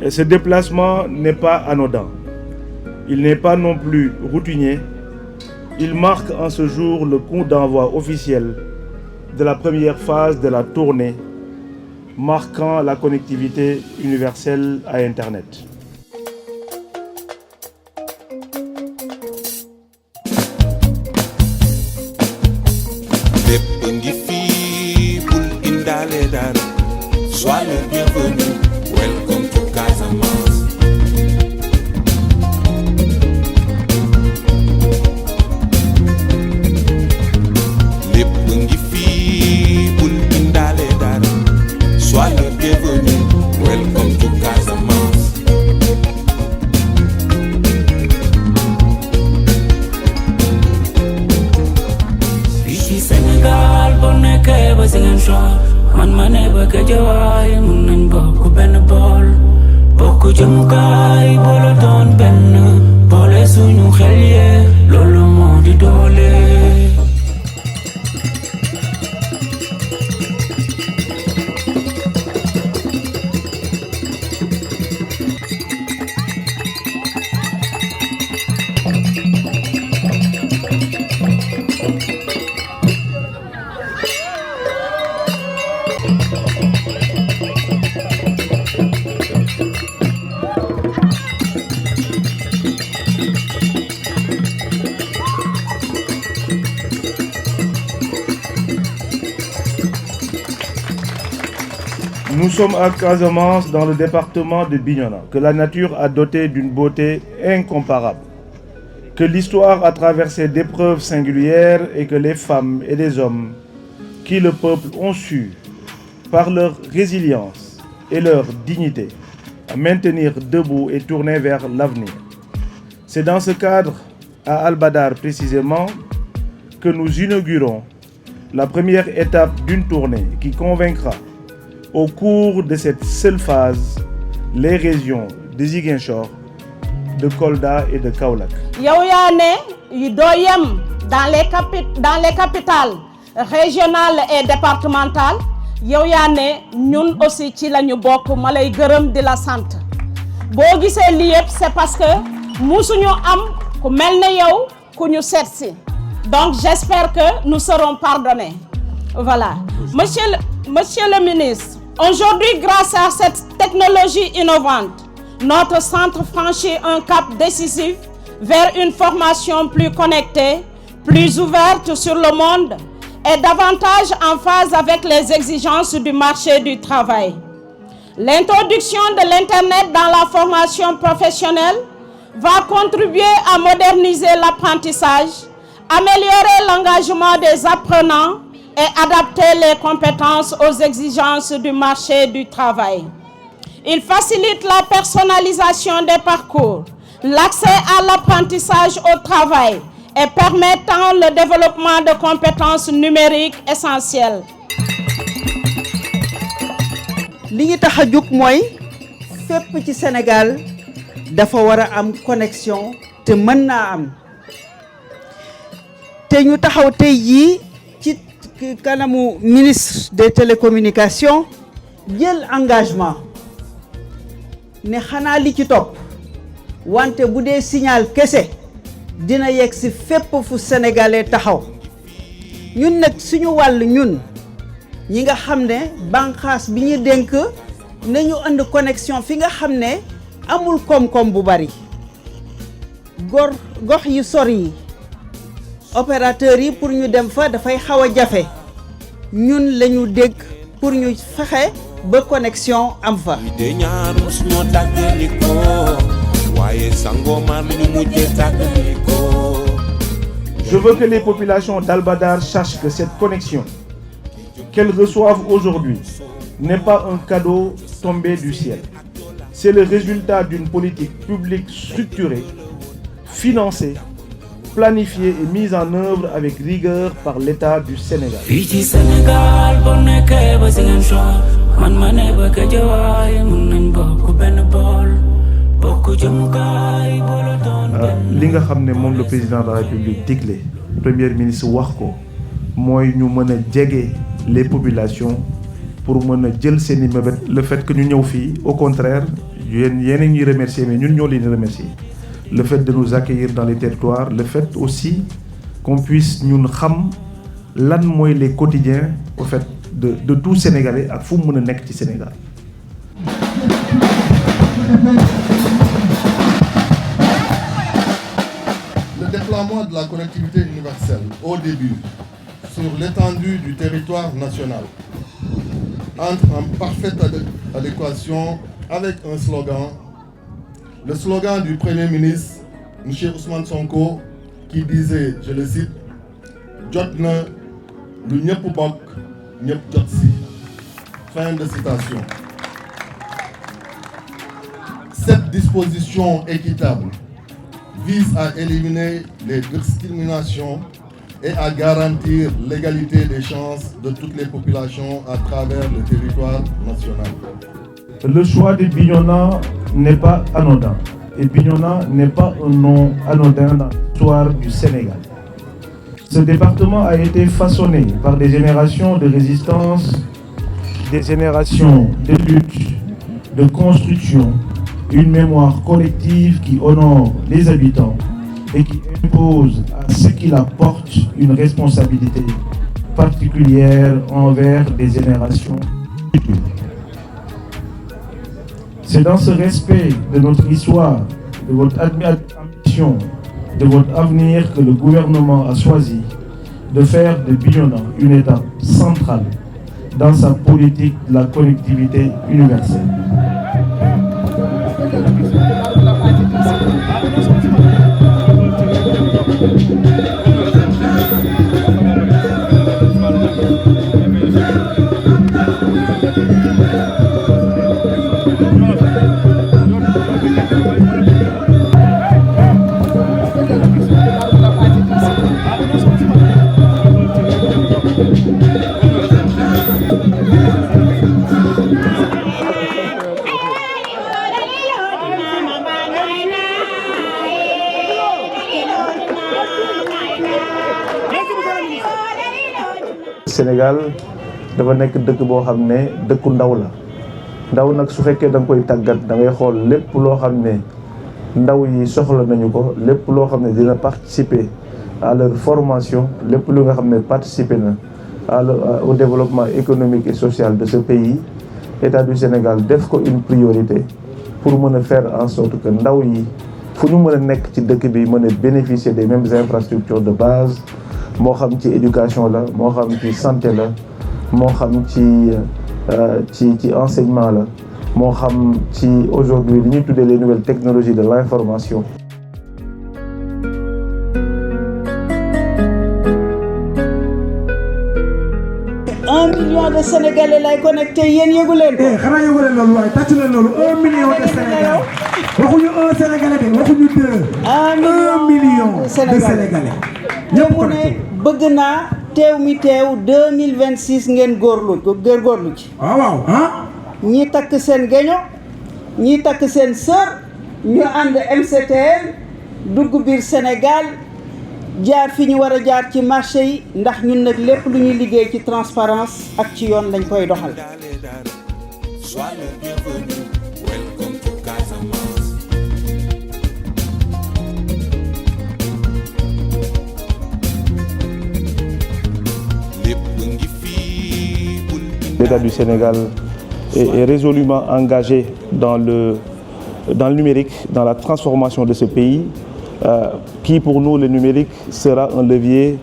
Et ce déplacement n'est pas anodin. Il n'est pas non plus routinier. Il marque en ce jour le coup d'envoi officiel de la première phase de la tournée, marquant la connectivité universelle à Internet. Sois le bienvenu, welcome to Casamance. Lépp ngi fii bul indaale dara. Sois le bienvenu, welcome to Casamance. Fii ci Sénégal boo nekkee ba Ziguinchor man ma ne ba Guédiawaye mun nañ bokk benn bool bokk jëmukaay boole doon benn boole suñu xel yee loolu moo di doole. Nous sommes à Casamance, dans le département de Bignona, que la nature a doté d'une beauté incomparable, que l'histoire a traversé d'épreuves singulières et que les femmes et les hommes qui le peuple ont su, par leur résilience et leur dignité, maintenir debout et tourner vers l'avenir. C'est dans ce cadre, à Al-Badar précisément, que nous inaugurons la première étape d'une tournée qui convaincra au cours de cette seule phase les régions de Ziguinchor, de Kolda et de Kaolack. yow yaa ne doo yem dans les capitales régionales et départementales yow yaa ne ñun aussi ci la ñu bokk ma lay gërëm di la sant boo gisee lii yëpp c'est parce que musuñu am ku mel ne yow ku ñu seet si donc j'espère que nous serons pardonnés. Voilà. Monsieur le ministre, aujourd'hui, grâce à cette technologie innovante, notre centre franchit un cap décisif vers une formation plus connectée, plus ouverte sur le monde et davantage en phase avec les exigences du marché du travail. L'introduction de l'Internet dans la formation professionnelle va contribuer à moderniser l'apprentissage, améliorer l'engagement des apprenants et adapter les compétences aux exigences du marché du travail. Il facilite la personnalisation des parcours, l'accès à l'apprentissage au travail et permettant le développement de compétences numériques essentielles. li ñu tax a jóg mooy fépp ci Sénégal dafa war a am connexion te mën naa am te ñu taxaw tey jii ci kanamu ministre des télécommunications jël engagement ne xanaa li ci topp wante bu dee signal kese dina yegg si fépp fu sénégalais taxaw ñun nag suñu wàll ñun ñi nga xam ne bànqaas bi ñu dénk nañu andi connexion fi nga xam ne amul koom-koom bu bari gox yu sori yi opérateurs yi pour ñu dem fa dafay xaw a jafe ñun lañu dégg pour ñu fexe ba connexion am fa. Je veux que les populations d'Al-Badar sachent que cette connexion qu'elles reçoivent aujourd'hui n'est pas un cadeau tombé du ciel. C'est le résultat d'une politique publique structurée, financée, planifiée et mise en œuvre avec rigueur par l'État du Sénégal. li nga xam ne moom le président de la République digle premier ministre wax ko mooy ñu mën a jege les populations pour mën a jël seeni mébét. Le fait que ñu ñëw fii au contraire yéen a ngi remercier mais ñun ñoo leen remercier le fait de nous accueillir dans les territoires, le fait aussi qu'on puisse ñun xam lan mooy les quotidiens au fait de tout Sénégalais ak fu mu mën a nekk ci Sénégal. Le déploiement de la connectivité universelle au début sur l'étendue du territoire national entre en parfaite adéquation avec un slogan, le slogan du Premier ministre, M. Ousmane Sonko, qui disait, je le cite, « Jot na lu ñëpp bokk ñëpp jot si ». Fin de citation. Cette disposition équitable vise à éliminer les discriminations et à garantir l'égalité des chances de toutes les populations à travers le territoire national. Le choix de Bignona n'est pas anodin. Et Bignona n'est pas un nom anodin dans l'histoire du Sénégal. Ce département a été façonné par des générations de résistance, des générations de lutte, de construction, une mémoire collective qui honore les habitants et qui impose à ceux qui la portent une responsabilité particulière envers des générations futures. C'est dans ce respect de notre histoire, de votre ambition, de votre avenir que le gouvernement a choisi de faire de Bignona une étape centrale dans sa politique de la connectivité universelle. Sénégal dafa nekk dëkk boo xam ne dëkku ndaw la ndaw nag su fekkee da nga koy tàggat da ngay xool lépp loo xam ne ndaw yi soxla nañu ko lépp loo xam ne dina participer à leur formation lépp lu nga xam ne participer na au développement économique et social de ce pays. État du Sénégal def ko une priorité pour mën a faire en sorte que ndaw yi fu ñu mën a nekk ci dëkk bi mën a bénéficier des mêmes infrastructures de base. moo xam ci éducation la moo xam ci santé la moo xam ci enseignement la moo xam ci aujourd'hui li ñuy tuddee les nouvelles technologies de l'information. Un million de Sénégalais lay connecté yéen yëgu leen ko. xanaa yëgu leen loolu waaye tàcc leen loolu 1 million de Sénégalais waxuñu un Sénégalais de waxuñu deux. 1 million de Sénégalais. ñëpp mu ne bëgg naa teew mi teew 2026 ngeen góorgóorlu ci. waaw ah. ñi takk seen geño ñi takk seen sër ñu ànd MCTL dugg biir Sénégal jaar fi ñu war a jaar ci marché yi ndax ñun nag lépp lu ñuy liggéey ci transparence ak ci yoon lañ koy doxal. L'État du Sénégal est résolument engagé dans le numérique, dans la transformation de ce pays, qui pour nous, le numérique, sera un levier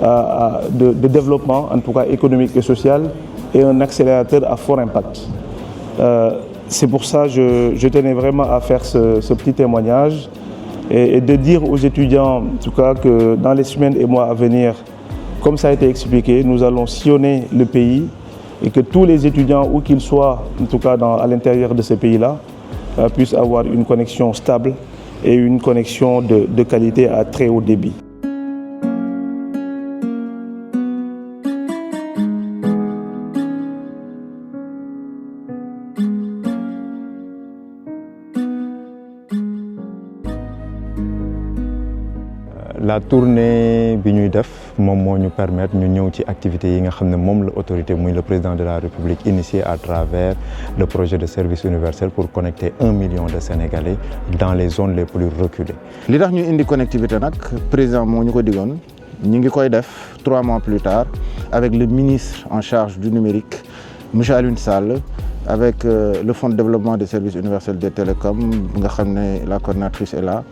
de développement, en tout cas économique et social, et un accélérateur à fort impact. C'est pour ça que je tenais vraiment à faire ce petit témoignage et de dire aux étudiants, en tout cas, que dans les semaines et mois à venir, comme ça a été expliqué, nous allons sillonner le pays et que tous les étudiants, où qu'ils soient, en tout cas à l'intérieur de ce pays-là, puissent avoir une connexion stable et une connexion de qualité à très haut débit. la tournée bi ñuy def moom moo ñu permettre ñu ñëw ci activités yi nga xam ne moom la autorité muy le président de la République initié à travers le projet de service universel pour connecter 1 million de Sénégalais dans les zones les plus reculées. li tax ñu indi connectivité nag président moo ñu ko digoon ñu ngi koy def 3 mois plus tard avec le ministre en charge du numérique monsieur Alioune Sall avec le fonds de développement des services universels des télécoms nga xam ne la coordinatrice est là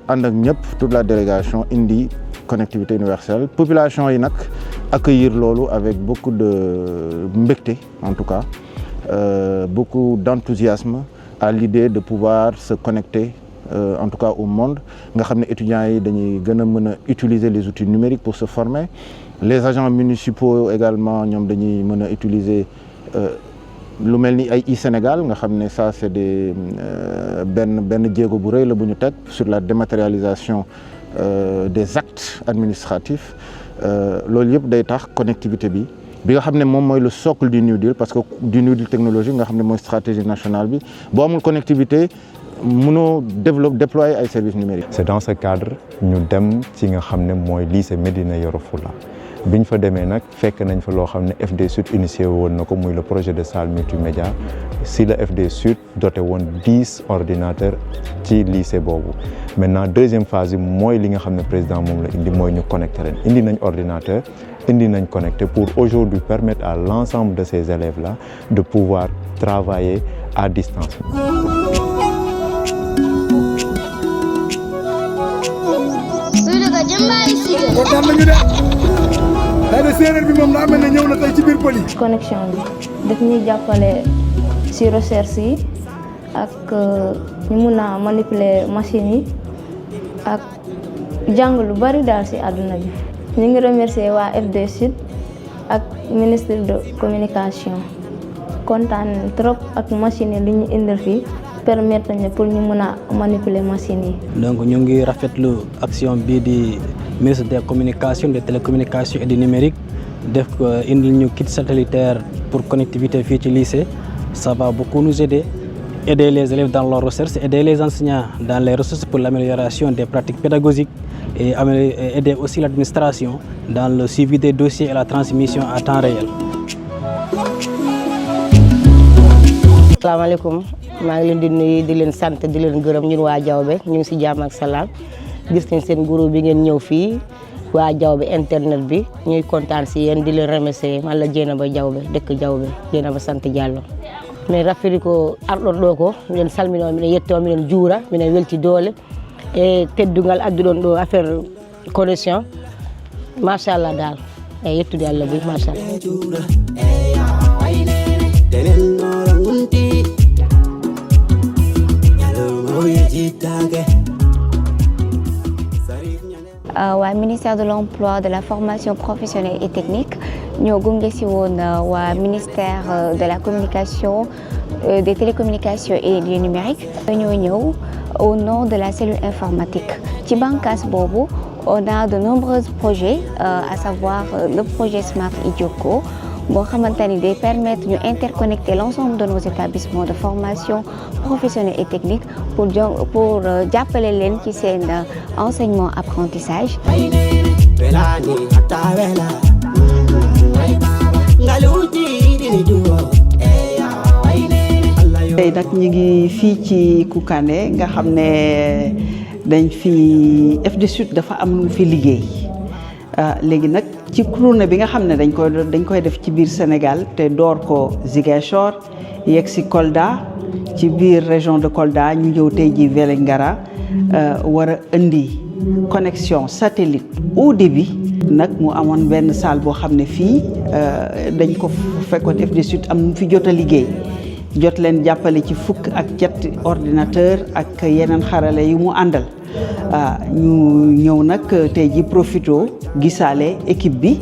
ànd ak ñëpp toute la délégation indi connectivité universelle population yi nag accueillir loolu avec beaucoup de mbégte en tout cas beaucoup d'enthousiasme à l'idée de pouvoir se connecter en tout cas au monde nga xam ne étudiants yi dañuy gën a mën a utiliser les outils numériques pour se former les agents municipaux également ñoom dañuy mën a utiliser lu mel ni ay e-Sénégal nga xam ne ça c'est des benn jéego bu rëy la bu ñu teg sur la dématérialisation des actes administratifs loolu yëpp day tax connectivité bi nga xam ne moom mooy le socle du New Deal parce que du New Deal technologique nga xam ne mooy stratégie nationale bi boo amul connectivité mënoo déployer ay services numériques. C'est dans ce cadre ñu dem ci nga xam ne mooy lycée Médina Yoro Foulah biñ fa demee nag fekk nañ fa loo xam ne FD Sud initié woon na ko muy le projet de salle multimédia si la FD Sud doté woon 10 ordinateurs ci lycée boobu maintenant deuxième phase bi mooy li nga xam ne président moom la indi mooy ñu connecté leen indi nañ ordinateur indi nañ connecté pour aujourd'hui permettre à l'ensemble de ces élèves là de pouvoir travailler à distance. kontaan nañu de day de séeréer bi moom daa mel ne ñëw na tey ci biir pël yi. connexion bi daf ñuy jàppale ci recherche yi ak ñu mun a manipuler machines yi ak jàng lu bari daal ci àdduna bi. ñu ngi remercier waa FD Sud ak ministre de communication kontaan trop ak machines yi li ñu indil fii. permettre nañu pour ñu mën a manipuler machines yi. donc ñu ngi rafetlu action bii di ministre des communications des télécommunications et du numérique def ko indil ñu kit satellitaire pour connectivité fii ci lycée ça va beaucoup nous aider les élèves dans leurs recherches aider les enseignants dans les recherches pour l'amélioration des pratiques pédagogiques et aider aussi l'administration dans le suivi des dossiers et la transmission à temps réel. Asalaamaaleykum maa ngi leen di nuyu di leen sant di leen gërëm ñun waa Diaobé ñu ngi ci jàmm ak salaam gis nañ seen groupe bi ngeen ñëw fii waa Diaobé internet bi ñuy kontaan ci yéen di leen remercier man la Dieynaba Diaobé dëkk Diaobé Dieynaba sant Diallo mais rafetlu ko arɗon ko minen salminoo minen yettoo minen juura minen weltidoole e teddungal adduɗon ɗo affaire connexion machallah daal e yettude Allah bi machallah. waa ministère de l'emploi de la formation professionnelle et technique ñoo gunge ci woon waa ministère de la communication des télécommunications et du numérique ñoo ñëw au nom de la cellule informatique ci bànqaas boobu on a de nombreux projets à savoir le projet Smart Idioko boo xamante ni day permettre ñu interconnecter l'ensemble de nos établissements de formation professionnelle et technique pour jàppale leen ci seen enseignement apprentissage. tey nag ñu ngi fii ci Koukandé nga xam ne dañ fi FD Sud dafa am lu fi liggéey léegi nag ci tournée bi nga xam ne dañ koy def ci biir Sénégal te door ko Ziguinchor yegg si Kolda ci biir région de Kolda ñu ñëw tey ji Vélingara war a indi connexion satellite au débit nag mu amoon benn salle boo xam ne fii dañ ko fekkoon FD Sud am nu fi jot a liggéey jot leen jàppale ci fukk ak ñetti ordinateur ak yeneen xarale yu mu àndal ñu ñëw nag tey ji profito gisaale équipe bi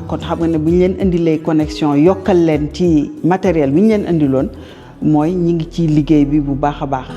kon xam nga ne bu ñu leen indilee connexion yokkal leen ci matériel bi ñu leen indiloon mooy ñi ngi ci liggéey bi bu baax a baax.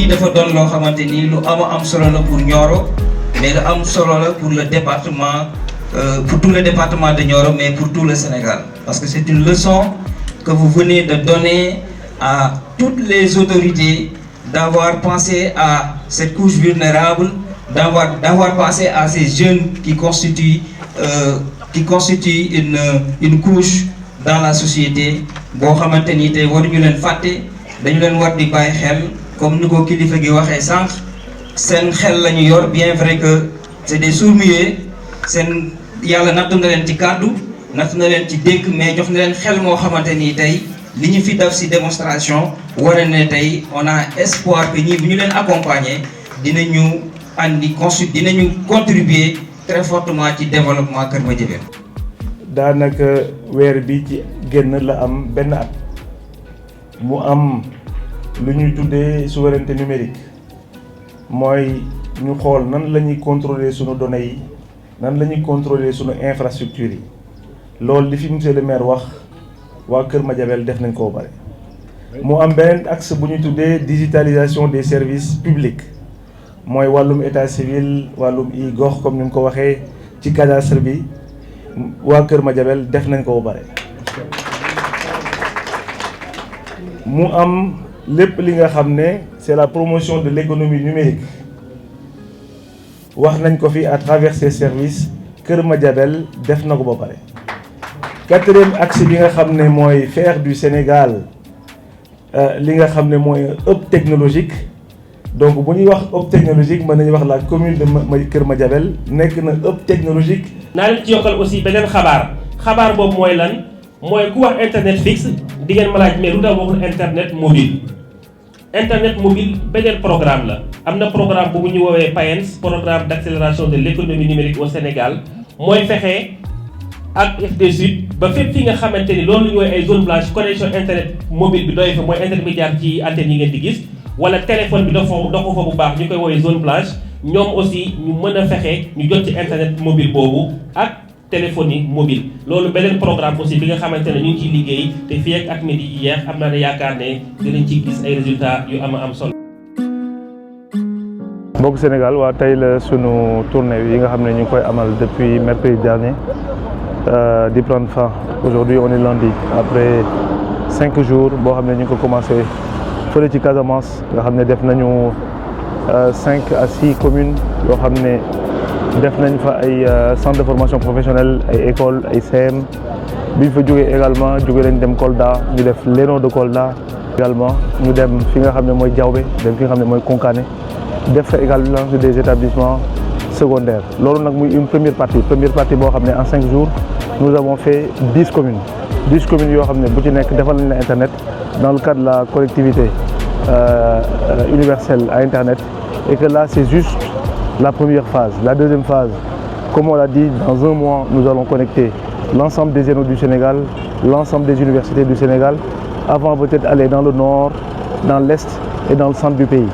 lii dafa doon loo xamante ni lu am solo la pour Nioro mais lu am solo la pour le département pour tout le département de Nioro mais pour tout le Sénégal parce que c'est une leçon que vous venez de donner à toutes les autorités d'avoir pensé à cette couche vulnérable, d'avoir pensé à ces jeunes qui constituent une couche dans la société boo xamante ni tey waruñu leen fàtte dañu leen war di bàyyi xel comme ni ko kilifa gi waxee sànq seen xel la ñu yor bien vrai que c'est des sourds-muets seen yàlla nattu na leen ci kàddu nattu na leen ci dégg mais jox na leen xel moo xamante ni tey li ñu fi def ci démonstration wane ne tey on a espoir que ñii bu ñu leen accompagner dinañu contribuer très fortement ci développement Kër Madiabel. daanaka weer bi ci génn la am benn at mu am lu ñuy tuddee souveraineté numérique mooy ñu xool nan la ñuy contrôler sunu données yi nan la ñuy contrôler sunu infrastructure yi loolu li fi monsieur le maire wax waa Kër Madiabel def nañ ko bare mu am beneen axe bu ñu tuddee digitalisation des services publics mooy wàllum état civil wàllum gox comme ni mu ko waxee ci cadastre bi waa Kër Madiabel def nañ ko bare mu am lépp li nga xam ne c'est la promotion de l'économie numérique wax nañ ko fi à travers ces services Kër Madiabel def na ko ba pare. quatrième axe bi nga xam ne mooy faire du Sénégal li nga xam ne mooy hub technologique donc bu ñuy wax hub technologique mën nañu wax la commune de Kër Madiabel nekk na hub technologique. naa leen ci yokkal aussi beneen xabaar boobu mooy lan mooy ku wax internet fixe di ngeen ma laaj mais lu tax waxul internet mobile. internet mobile beneen programme la am na programme bu ñu woowee PAENS programme d'accélération de l'économie numérique au Sénégal mooy fexe ak FDSUD ba fépp fi nga xamante ni loolu la ñu woowee ay zone blanche connexion internet mobile bi doy fa mooy internet bi jaar ci antenne yi ngeen di gis wala téléphone bi dox ko fa bu baax ñu koy woowee zone blanche ñoom aussi ñu mën a fexe ñu jot ci internet mobile boobu ak téléphonie mobile loolu beneen programme aussi bi nga xamante ne ñu ngi ciy liggéey te fii ak at mi di jeex am naa ne yaakaar ne dinañ ci gis ay résultats yu am solo. mbokk Sénégal waa tey la sunu tournée yi nga xam ne ñu ngi koy amal depuis mercredi dernier di prendre fin aujourd'hui on est lundi après 5 jours boo xam ne ñu ngi ko commencé fële ci Casamance nga xam ne def nañu 5 à 6 communes yoo xam ne. def nañ fa ay centre de formation professionnelle ay école ay CM bi ñu fa jógee également jóge lañ dem Kolda ñu def l'ENO de Kolda également ñu dem fi nga xam ne mooy Diaobé dem fi nga xam ne mooy Konkane def fa également des établissements secondaires loolu nag muy une première partie boo xam ne en 5 jours nous avons fait 10 communes yoo xam ne bu ci nekk defal nañ la internet dans le cadre de la collectivité universelle à internet et que là c'est juste la première phase. La deuxième phase, comme on l'a dit, dans un mois, nous allons connecter l'ensemble des ENO du Sénégal, l'ensemble des universités du Sénégal, avant peut-être aller dans le nord, dans l'est et dans le centre du pays.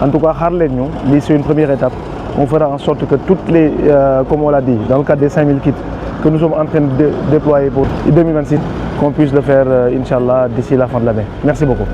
En tout cas, c'est une première étape. On fera en sorte que toutes les, comme on l'a dit, dans le cadre des 5000 kits que nous sommes en train de déployer pour 2026, qu'on puisse le faire, Inch'Allah, d'ici la fin de l'année. Merci beaucoup.